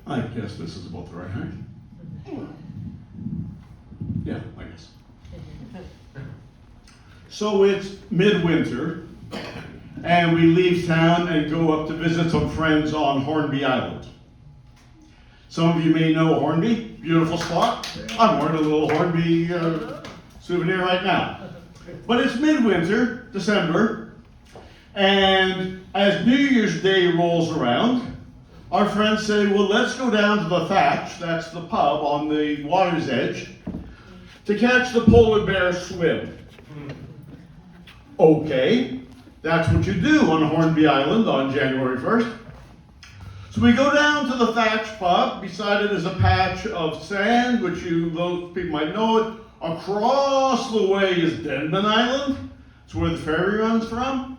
I guess this is about the right height. Yeah, I guess. So it's midwinter, and we leave town and go up to visit some friends on Hornby Island. Some of you may know Hornby, beautiful spot. I'm wearing a little Hornby souvenir right now. But it's midwinter, December, and as New Year's Day rolls around, our friends say, well, let's go down to the Thatch, that's the pub on the water's edge, to catch the polar bear swim. Okay, that's what you do on Hornby Island on January 1st. So we go down to the Thatch pub. Beside it is a patch of sand, which those people might know it. Across the way is Denman Island. It's where the ferry runs from.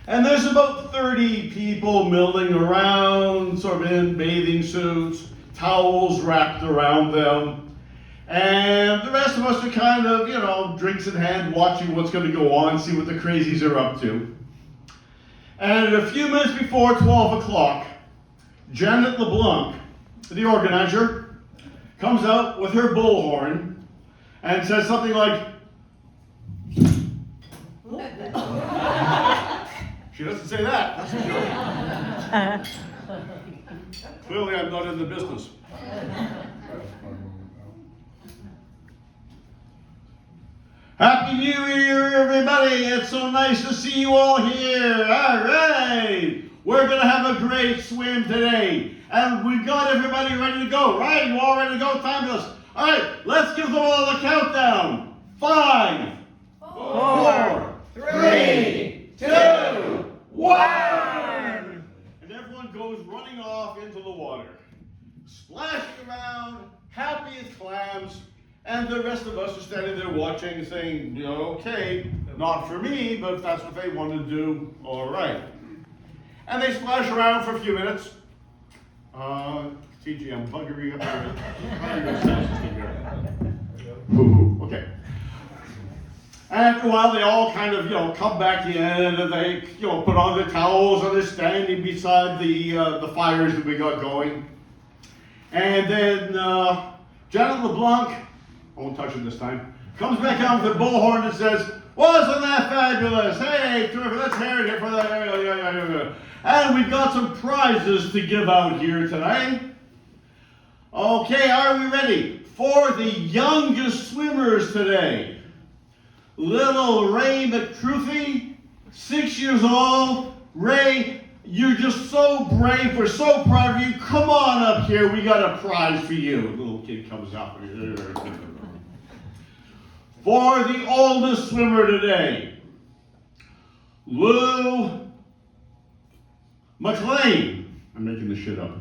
And there's about 30 people milling around, sort of in bathing suits, towels wrapped around them. And the rest of us are kind of, drinks in hand, watching what's going to go on, see what the crazies are up to. And a few minutes before 12 o'clock, Janet LeBlanc, the organizer, comes out with her bullhorn and says something like, she doesn't say that, that's for sure. Clearly I'm not in the business. Happy New Year, everybody! It's so nice to see you all here. All right, we're gonna have a great swim today, and we've got everybody ready to go. Right? You all ready to go? Fabulous. All right, let's give them all a countdown. 5, 4, 3, 2, 1. And everyone goes running off into the water, splashing around, happy as clams. And the rest of us are standing there watching, saying, okay, not for me, but if that's what they want to do, all right. And they splash around for a few minutes. TG, I'm buggering up here. Okay. And after a while, they all kind of, come back in, and they, put on their towels, and they're standing beside the fires that we got going. And then Janet LeBlanc, I won't touch it this time, comes back out with a bullhorn and says, wasn't that fabulous? Hey, terrific, let's hear it for that. And we've got some prizes to give out here tonight. Okay, are we ready? For the youngest swimmers today, little Ray McTruthie, 6 years old. Ray, you're just so brave. We're so proud of you. Come on up here. We got a prize for you. The little kid comes up. For the oldest swimmer today, Lou McLean. I'm making this shit up.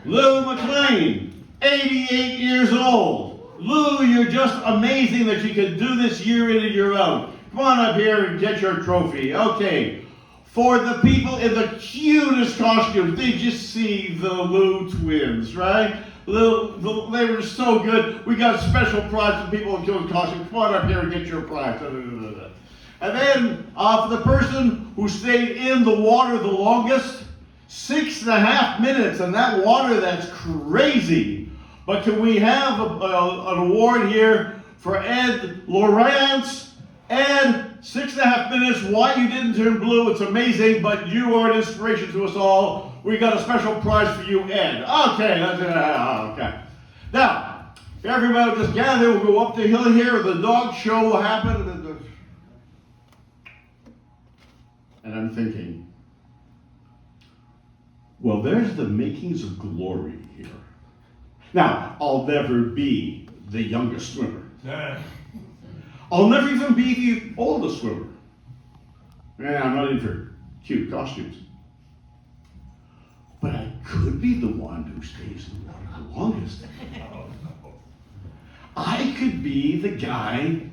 Lou McLean, 88 years old. Lou, you're just amazing that you can do this year in and year out. Come on up here and get your trophy. Okay. For the people in the cutest costumes, did you see the Lou twins, right? They were so good. We got a special prize for people in cutest costumes. Come on up here and get your prize. And then for the person who stayed in the water the longest, 6.5 minutes, and that water, that's crazy. But can we have an award here for Ed Lawrence? Ed, 6.5 minutes, why you didn't turn blue, it's amazing, but you are an inspiration to us all. We got a special prize for you, Ed. Okay, okay. Now, if everybody will just gather, we'll go up the hill here, the dog show will happen. And I'm thinking, well, there's the makings of glory here. Now, I'll never be the youngest swimmer. I'll never even be the oldest swimmer. Yeah, I'm not in for cute costumes. But I could be the one who stays in the water the longest. I could be the guy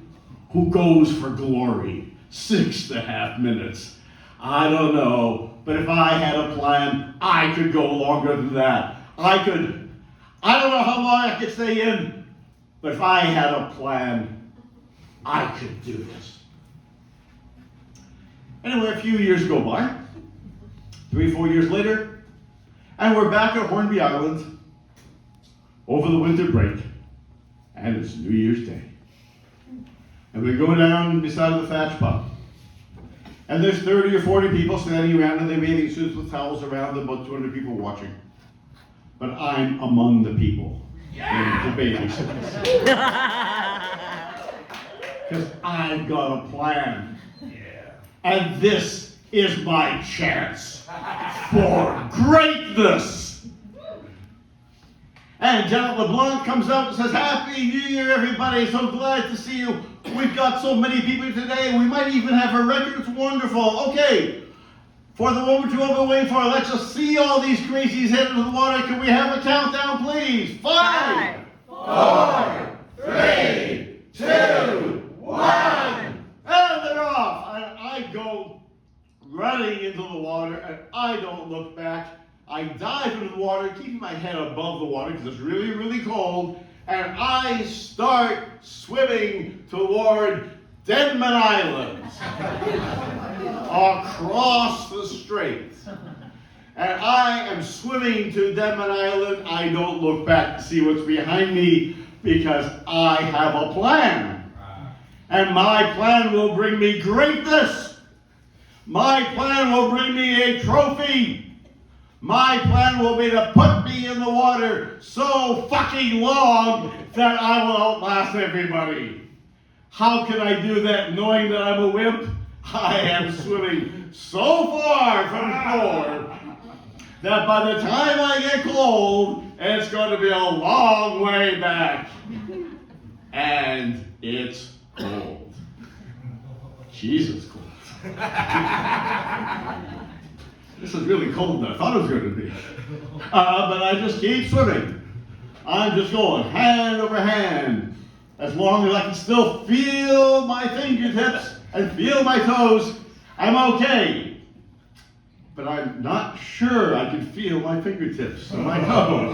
who goes for glory 6.5 minutes. I don't know, but if I had a plan, I could go longer than that. I don't know how long I could stay in, but if I had a plan, I could do this. Anyway, a few years go by. 3-4 years later, And we're back at Hornby Island over the winter break, and it's New Year's Day. And we go down beside the Thatch Pub. And there's 30 or 40 people standing around in their bathing suits with towels around them, about 200 people watching. But I'm among the people in the bathing suits. Because I've got a plan. And this is my chance for greatness. And Janet LeBlanc comes out and says, Happy New Year, everybody. So glad to see you. We've got so many people today. We might even have a record. It's wonderful. Okay. For the moment you've all been waiting for, let's just see all these crazies head into the water. Can we have a countdown, please? 5, 4, 3, 2, 1. And they're off. And I go running into the water, and I don't look back. I dive into the water, keeping my head above the water because it's really, really cold, and I start swimming toward Denman Island across the strait. And I am swimming to Denman Island. I don't look back to see what's behind me because I have a plan. And my plan will bring me greatness. My plan will bring me a trophy. My plan will be to put me in the water so fucking long that I will outlast everybody. How can I do that knowing that I'm a wimp? I am swimming so far from shore that by the time I get cold, it's going to be a long way back. And it's cold. Jesus, cold. This is really cold than I thought it was going to be. But I just keep swimming. I'm just going hand over hand. As long as I can still feel my fingertips and feel my toes, I'm okay. But I'm not sure I can feel my fingertips and my toes.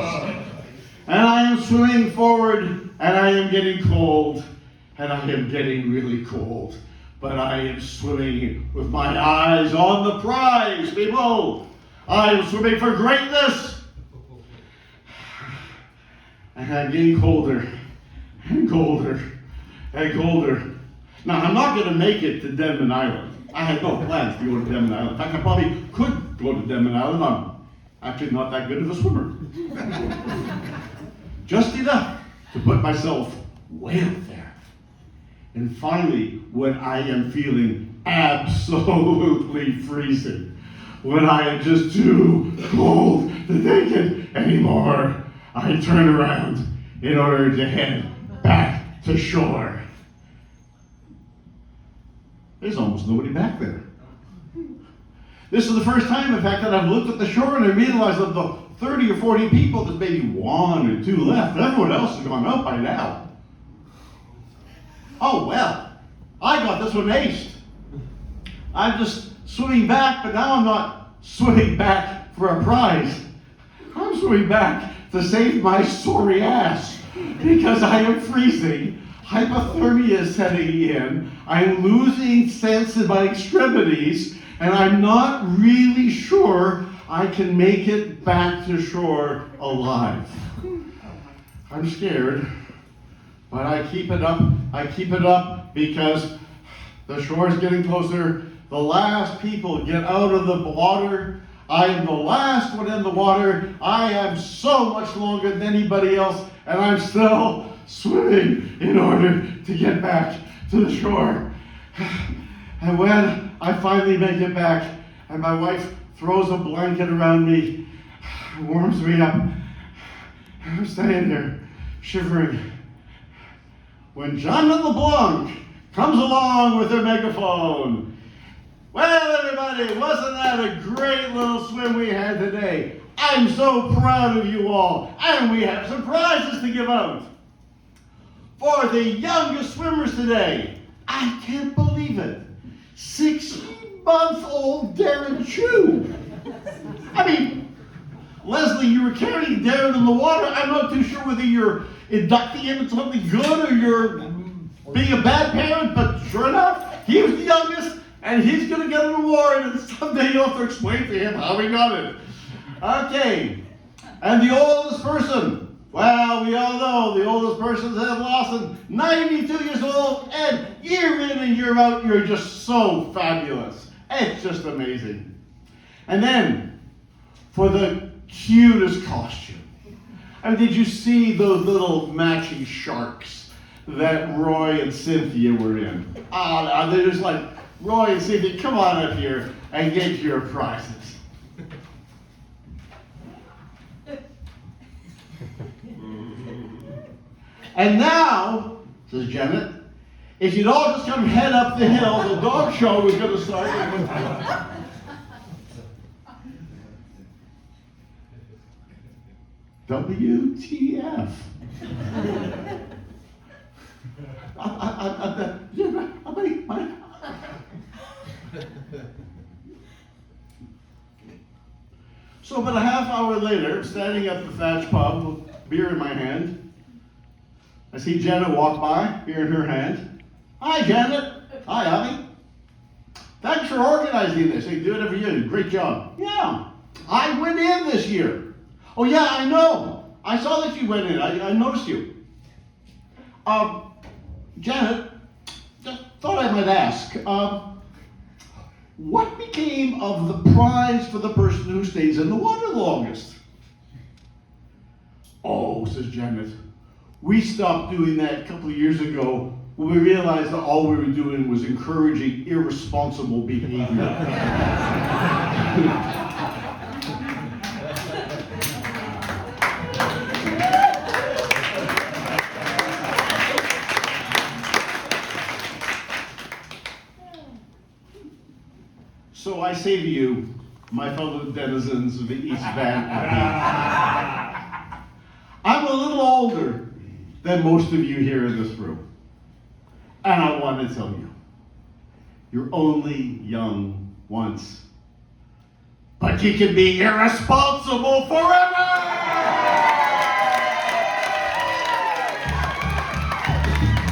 And I am swimming forward, and I am getting cold, and I am getting really cold. But I am swimming with my eyes on the prize, people. I am swimming for greatness. And I'm getting colder and colder and colder. Now, I'm not going to make it to Denman Island. I had no plans to go to Denman Island. In fact, I probably could go to Denman Island. I'm actually not that good of a swimmer. Just enough to put myself way up there. And finally, when I am feeling absolutely freezing, when I am just too cold to take it anymore, I turn around in order to head back to shore. There's almost nobody back there. This is the first time, in fact, that I've looked at the shore and I realized of the 30 or 40 people, there's maybe 1 or 2 left. Everyone else has gone out by now. Oh, well, I got this one aced. I'm just swimming back, but now I'm not swimming back for a prize. I'm swimming back to save my sorry ass because I am freezing. Hypothermia is setting in. I'm losing sense in my extremities, and I'm not really sure I can make it back to shore alive. I'm scared. But I keep it up because the shore is getting closer. The last people get out of the water. I am the last one in the water. I am so much longer than anybody else, and I'm still swimming in order to get back to the shore. And when I finally make it back, and my wife throws a blanket around me, warms me up, I'm standing there shivering. When Janet LeBlanc comes along with her megaphone. Well, everybody, wasn't that a great little swim we had today? I'm so proud of you all, and we have some prizes to give out. For the youngest swimmers today, I can't believe it, 16-month-old Darren Chu. I mean, Leslie, you were carrying Darren in the water. I'm not too sure whether you're inducting him in something good or you're being a bad parent, but sure enough, he was the youngest, and he's going to get an award, and someday you'll have to explain to him how he got it. Okay. And the oldest person. Well, we all know the oldest persons have lost 92 years old, and year in and year out, you're just so fabulous. It's just amazing. And then, for the cutest costume. I mean, did you see those little matching sharks that Roy and Cynthia were in? Oh, they're just like, Roy and Cynthia, come on up here and get your prizes. And now, says Janet, if you'd all just come head up the hill, the dog show was going to start. WTF. So about a half hour later, standing at the Thatch Pub with beer in my hand, I see Janet walk by, beer in her hand. Hi, Janet. Hi, Abby. Thanks for organizing this. They do it every year. Great job. Yeah, I went in this year. Oh, yeah, I know. I saw that you went in. I noticed you. Janet, just thought I might ask, what became of the prize for the person who stays in the water the longest? Oh, says Janet, we stopped doing that a couple of years ago when we realized that all we were doing was encouraging irresponsible behavior. So I say to you, my fellow denizens of the East Van Abbey, I'm a little older than most of you here in this room. And I want to tell you, you're only young once, but you can be irresponsible forever!